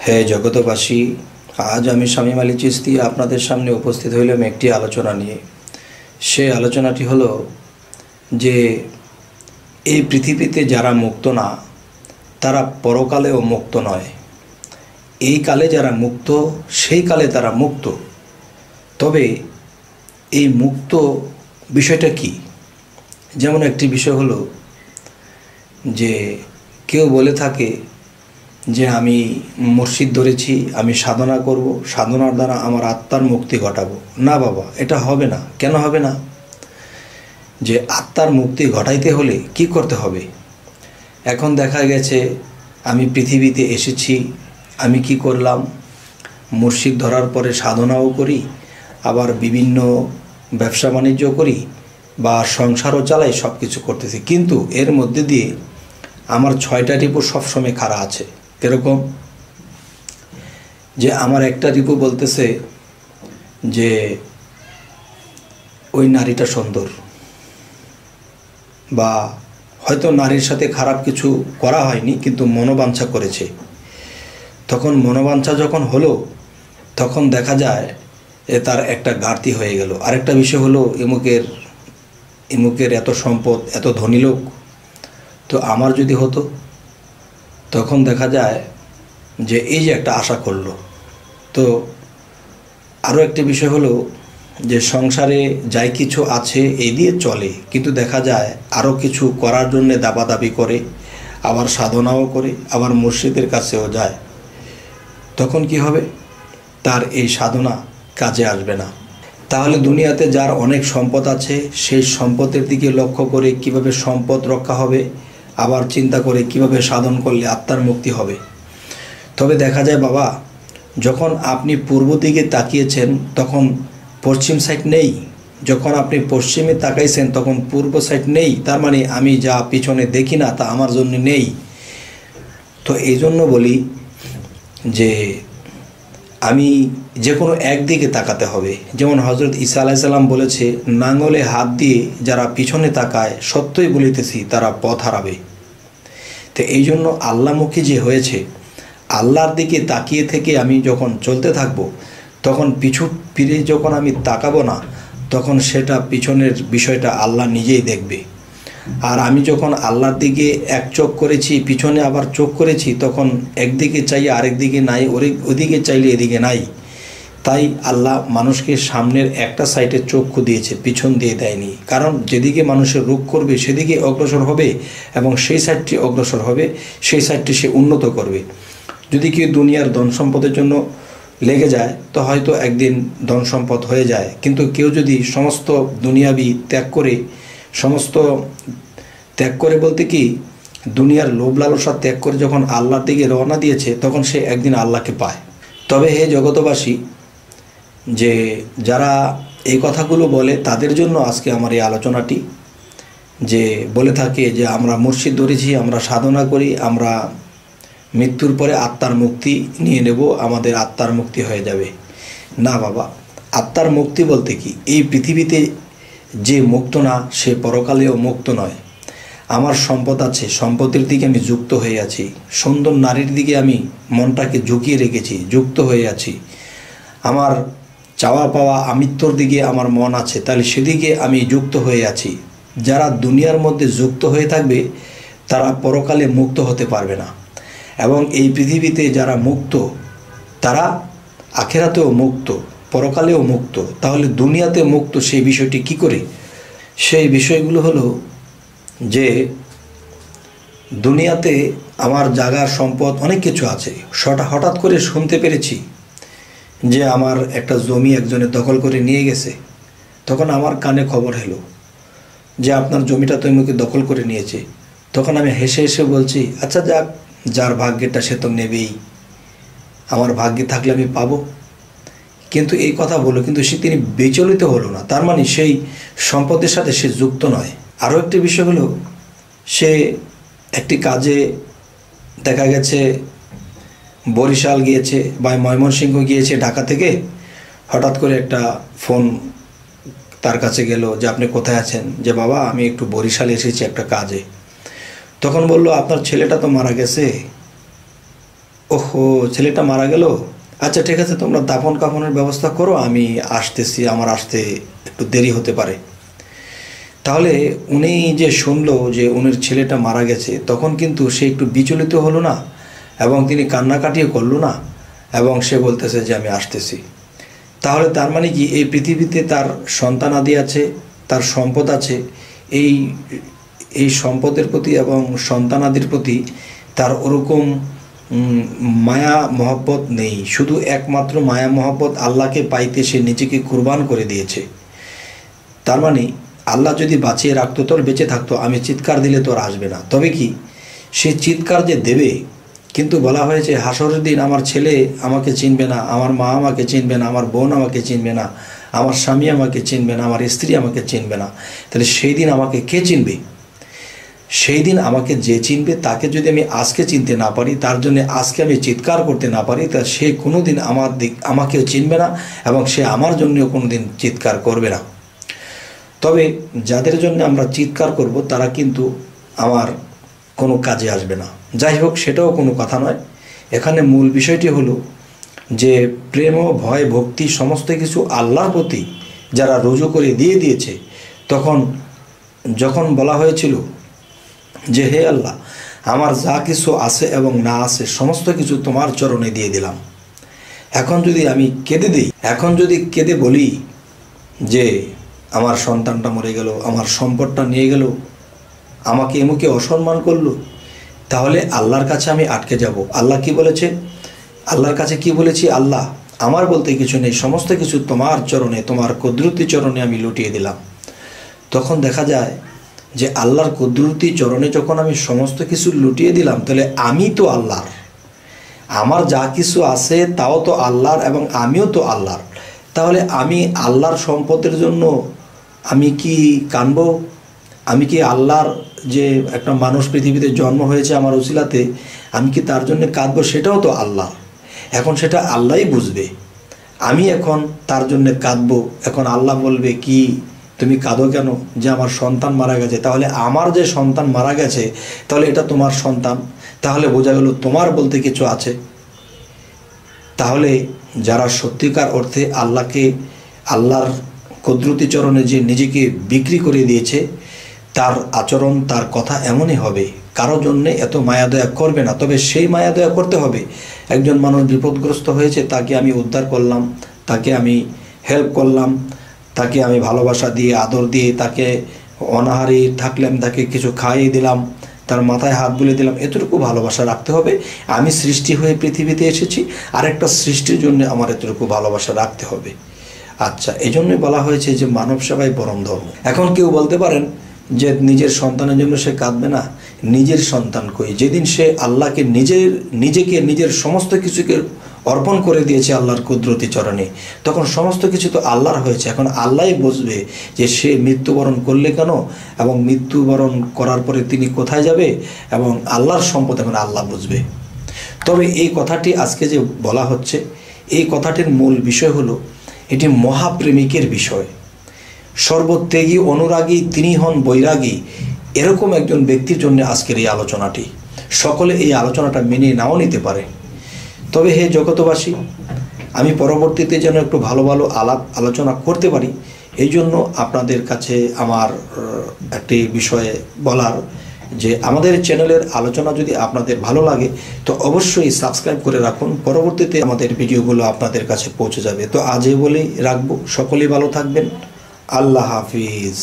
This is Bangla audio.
হে জগতবাসী, আজ আমি শামীম আলী চিশতি আপনাদের সামনে উপস্থিত হইলাম একটি আলোচনা নিয়ে। সেই আলোচনাটি হলো যে এই পৃথিবীতে যারা মুক্ত না তারা পরকালেও মুক্ত নয়। এই কালে যারা মুক্ত সেই কালে তারা মুক্ত। তবে এই মুক্ত বিষয়টা কি? যেমন একটি বিষয় হলো যে কেউ বলে থাকে যে আমি মুর্শিদ ধরেছি, আমি সাধনা করব, সাধনার দ্বারা আমার আত্মার মুক্তি ঘটাবো। না বাবা, এটা হবে না। কেন হবে না? যে আত্মার মুক্তি ঘটাইতে হলে কি করতে হবে? এখন দেখা গেছে আমি পৃথিবীতে এসেছি, আমি কি করলাম? মুর্শিদ ধরার পরে সাধনাও করি, আবার বিভিন্ন ব্যবসা বাণিজ্য করি বা সংসারও চালাই, সব কিছু করতেছি, কিন্তু এর মধ্যে দিয়ে আমার 6টা রিপু সবসময় খাড়া আছে। এরকম যে আমার একটা রিপু বলতেছে যে ওই নারীটা সুন্দর, বা হয়তো নারীর সাথে খারাপ কিছু করা হয়নি কিন্তু মনোবাঞ্ছা করেছে। তখন মনোবাঞ্ছা যখন হলো তখন দেখা যায় তার একটা ঘাটতি হয়ে গেল। আরেকটা বিষয় হলো এমুকের এত সম্পদ, এত ধনী লোক, তো আমার যদি হতো। তখন দেখা যায় যে এই যে একটা আশা করলো। তো আরও একটি বিষয় হলো যে সংসারে যাই কিছু আছে এই দিয়ে চলে, কিন্তু দেখা যায় আরও কিছু করার জন্যে দাবাদাবি করে, আবার সাধনাও করে, আবার মুর্শিদের কাছেও যায়। তখন কি হবে? তার এই সাধনা কাজে আসবে না। তাহলে দুনিয়াতে যার অনেক সম্পদ আছে সেই সম্পদের দিকে লক্ষ্য করে কিভাবে সম্পদ রক্ষা হবে, আবার চিন্তা করে কিভাবে সাধন করলে আত্মার মুক্তি হবে। তবে দেখা যায় বাবা, যখন আপনি পূর্ব দিকে তাকিয়েছেন তখন পশ্চিম সাইড নেই, যখন আপনি পশ্চিমে তাকাইছেন তখন পূর্ব সাইড নেই। তার মানে আমি যা পিছনে দেখি না তা আমার জন্য নেই। তো এই জন্য বলি যে আমি যে কোনো একদিকে তাকাতে হবে। যেমন হজরত ঈসা আলাইহিস সালাম বলেছে, নাঙ্গলে হাত দিয়ে যারা পিছনে তাকায় সত্যই বলিতেছি তারা পথ হারাবে। তো এই জন্য আল্লাহমুখী যে হয়েছে, আল্লাহর দিকে তাকিয়ে থেকে আমি যখন চলতে থাকবো তখন পিছু ফিরে যখন আমি তাকাবো না, তখন সেটা পিছনের বিষয়টা আল্লাহ নিজেই দেখবে। আর আমি যখন আল্লাহর দিকে এক চোখ করেছি, পিছনে আবার চোখ করেছি, তখন একদিকে চাইলে আরেক দিকে নাই, ওদিকে চাইলে এদিকে নাই। তাই আল্লাহ মানুষকে সামনের একটা সাইডে চক্ষু দিয়েছে, পিছন দিয়ে দেয়নি। কারণ যেদিকে মানুষের রূপ করবে সেদিকে অগ্রসর হবে, এবং সেই সাইডটি অগ্রসর হবে, সেই সাইডটি সে উন্নত করবে। যদি কেউ দুনিয়ার ধন সম্পদের জন্য লেগে যায় তো হয়তো একদিন ধন সম্পদ হয়ে যায়, কিন্তু কেউ যদি সমস্ত দুনিয়াবি ত্যাগ করে বলতে কি, দুনিয়ার লোভ লালসা ত্যাগ করে যখন আল্লাহর দিকে রওনা দিয়েছে তখন সে একদিন আল্লাহকে পায়। তবে হে জগতবাসী, যে যারা এই কথাগুলো বলে তাদের জন্য আজকে আমার এই আলোচনাটি, যে বলে থাকে যে আমরা মুর্শিদ ধরেছি, আমরা সাধনা করি, আমরা মৃত্যুর পরে আত্মার মুক্তি নিয়ে নেব, আমাদের আত্মার মুক্তি হয়ে যাবে। না বাবা, আত্মার মুক্তি বলতে কি, এই পৃথিবীতে যে মুক্ত না সে পরকালেও মুক্ত নয়। আমার সম্পদ আছে, সম্পদের দিকে আমি যুক্ত হয়ে আছি, সুন্দর নারীর দিকে আমি মনটাকে ঝুঁকিয়ে রেখেছি, যুক্ত হয়ে আছি। আমার চাওয়া পাওয়া আমিত্বর দিকে আমার মন আছে, তাহলে সেদিকে আমি যুক্ত হয়ে আছি। যারা দুনিয়ার মধ্যে যুক্ত হয়ে থাকবে তারা পরকালে মুক্ত হতে পারবে না। এবং এই পৃথিবীতে যারা মুক্ত তারা আখেরাতেও মুক্ত, পরকালেও মুক্ত। তাহলে দুনিয়াতে মুক্ত সেই বিষয়টি কি করে? সেই বিষয়গুলো হলো যে দুনিয়াতে আমার জায়গার সম্পদ অনেক কিছু আছে, হঠাৎ করে শুনতে পেরেছি যে আমার একটা জমি একজনে দখল করে নিয়ে গেছে। তখন আমার কানে খবর এলো যে আপনার জমিটা তো এমনি দখল করে নিয়েছে। তখন আমি হেসে হেসে বলছি, আচ্ছা যাক, যার ভাগ্যেটা সে তো নেবেই, আমার ভাগ্যে থাকলে আমি পাবো। কিন্তু এই কথা বলো, কিন্তু তিনি বিচলিত হলো না। তার মানে সেই সম্পদের সাথে সে যুক্ত নয়। আরও একটি বিষয় হলো, সে একটি কাজে দেখা গেছে বরিশাল গিয়েছে বা ময়মনসিংহ গিয়েছে ঢাকা থেকে, হঠাৎ করে একটা ফোন তার কাছে গেল যে আপনি কোথায় আছেন? যে বাবা আমি একটু বরিশাল এসেছি একটা কাজে। তখন বলল আপনার ছেলেটা তো মারা গেছে, ওহো ছেলেটা মারা গেল, আচ্ছা ঠিক আছে তোমরা দাফন কাফনের ব্যবস্থা করো, আমি আসতেছি, আমার আসতে একটু দেরি হতে পারে। তাহলে উনি যে শুনলো যে উনির ছেলেটা মারা গেছে, তখন কিন্তু সে একটু বিচলিত হলো না, এবং তিনি কান্নাকাটিও করলো না, এবং সে বলতেছে যে আমি আসতেছি। তাহলে তার মানে কি এই পৃথিবীতে তার সন্তানাদি আছে, তার সম্পদ আছে, এই এই সম্পদের প্রতি এবং সন্তানাদির প্রতি তার ওরকম মায়া মহব্বত নেই। শুধু একমাত্র মায়া মহব্বত আল্লাহকে পাইতে সে নিজেকে কুরবান করে দিয়েছে। তার মানে আল্লাহ যদি বাঁচিয়ে রাখতো, তোর বেঁচে থাকতো, আমি চিৎকার দিলে তোর আসবে না। তবে কি সে চিৎকার যে দেবে, কিন্তু বলা হয়েছে হাসরের দিন আমার ছেলে আমাকে চিনবে না, আমার মা আমাকে চিনবে না, আমার বোন আমাকে চিনবে না, আমার স্বামী আমাকে চিনবে না, আমার স্ত্রী আমাকে চিনবে না। তাহলে সেই দিন আমাকে কে চিনবে? সেই দিন আমাকে যে চিনবে, তাকে যদি আমি আজকে চিনতে না পারি, তার জন্য আজকে আমি চিৎকার করতে না পারি, তা সে কোনো দিন আমাকেও চিনবে না, এবং সে আমার জন্যও কোনো দিন চিৎকার করবে না। তবে যাদের জন্য আমরা চিৎকার করব তারা কিন্তু আমার কোনো কাজে আসবে না। যাই হোক, সেটাও কোনো কথা নয়। এখানে মূল বিষয়টি হলো যে প্রেম ও ভয় ভক্তি সমস্ত কিছু আল্লাহর প্রতি যারা রুজু করে দিয়েছে, যখন বলা হয়েছিল যে হে আল্লাহ, আমার যা কিছু আছে এবং না আছে সমস্ত কিছু তোমার চরণে দিয়ে দিলাম। এখন যদি আমি কেঁদে দিই, এখন যদি কেঁদে বলি যে আমার সন্তানটা মরে গেল, আমার সম্পদটা নিয়ে গেল, আমাকে এমুকে অসম্মান করলো, তাহলে আল্লাহর কাছে আমি আটকে যাব। আল্লাহ কি বলেছে? আল্লাহর কাছে কি বলেছি? আল্লাহ, আমার বলতে কিছু নেই, সমস্ত কিছু তোমার চরণে, তোমার কুদরতি চরণে আমি লুটিয়ে দিলাম। তখন দেখা যায় যে আল্লাহর কুদরতি চরণে যখন আমি সমস্ত কিছু লুটিয়ে দিলাম, তাহলে আমি তো আল্লাহর, আমার যা কিছু আছে তাও তো আল্লাহর, এবং আমিও তো আল্লাহর। তাহলে আমি আল্লাহর সম্পদের জন্য আমি কি কানবো? আমি কি আল্লাহর যে একটা মানুষ পৃথিবীতে জন্ম হয়েছে আমার উসিলাতে, আমি কি তার জন্য কাঁদবো? সেটাও তো আল্লাহ। এখন সেটা আল্লাহই বুঝবে। আমি এখন তার জন্য কাঁদবো, এখন আল্লাহ বলবে কি তুমি কাঁদো কেন? যে আমার সন্তান মারা গেছে। তাহলে আমার যে সন্তান মারা গেছে, তাহলে এটা তোমার সন্তান, তাহলে বোঝা গেল তোমার বলতে কিছু আছে। তাহলে যারা সত্যিকার অর্থে আল্লাহর কুদরতি চরণে যে নিজেকে বিক্রি করে দিয়েছে, তার আচরণ, তার কথা এমনই হবে, কারো জন্যে এত মায়া দয়া করবে না। তবে সেই মায়া দয়া করতে হবে, একজন মানুষ বিপদগ্রস্ত হয়েছে, তাকে আমি উদ্ধার করলাম, তাকে আমি হেল্প করলাম, তাকে আমি ভালোবাসা দিয়ে, আদর দিয়ে, তাকে অনাহারি থাকলে আমি তাকে কিছু খাইয়ে দিলাম, তার মাথায় হাত বুলে দিলাম, এতটুকু ভালোবাসা রাখতে হবে। আমি সৃষ্টি হয়ে পৃথিবীতে এসেছি, আরেকটা সৃষ্টির জন্য আমার এতটুকু ভালোবাসা রাখতে হবে। আচ্ছা, এই জন্যই বলা হয়েছে যে মানব সেবাই পরম ধর্ম। এখন কেউ বলতে পারেন যে নিজের সন্তানের জন্য সে কাঁদবে না। নিজের সন্তান কই? যেদিন সে আল্লাহকে নিজের সমস্ত কিছুকে অর্পণ করে দিয়েছে আল্লাহর কুদরতি চরণে, তখন সমস্ত কিছু তো আল্লাহর হয়েছে। এখন আল্লাহই বুঝবে যে সে মৃত্যুবরণ করলে কেন, এবং মৃত্যুবরণ করার পরে তিনি কোথায় যাবে, এবং আল্লাহর সম্পদ এখন আল্লাহ বুঝবে। তবে এই কথাটি আজকে যে বলা হচ্ছে, এই কথাটির মূল বিষয় হলো এটি মহাপ্রেমিকের বিষয়। সর্বত্যাগী অনুরাগী তিনি হন বৈরাগী, এরকম একজন ব্যক্তির জন্য আজকের এই আলোচনাটি। সকলে এই আলোচনাটা মেনে নাও নিতে পারে। তবে হে জগতবাসী, আমি পরবর্তীতে যেন একটু ভালো ভালো আলোচনা করতে পারি, এই জন্য আপনাদের কাছে আমার একটি বিষয়ে বলার, যে আমাদের চ্যানেলের আলোচনা যদি আপনাদের ভালো লাগে তো অবশ্যই সাবস্ক্রাইব করে রাখুন, পরবর্তীতে আমাদের ভিডিওগুলো আপনাদের কাছে পৌঁছে যাবে। তো আজ এই বলেই রাখবো, সকলেই ভালো থাকবেন। আল্লাহ হাফিজ।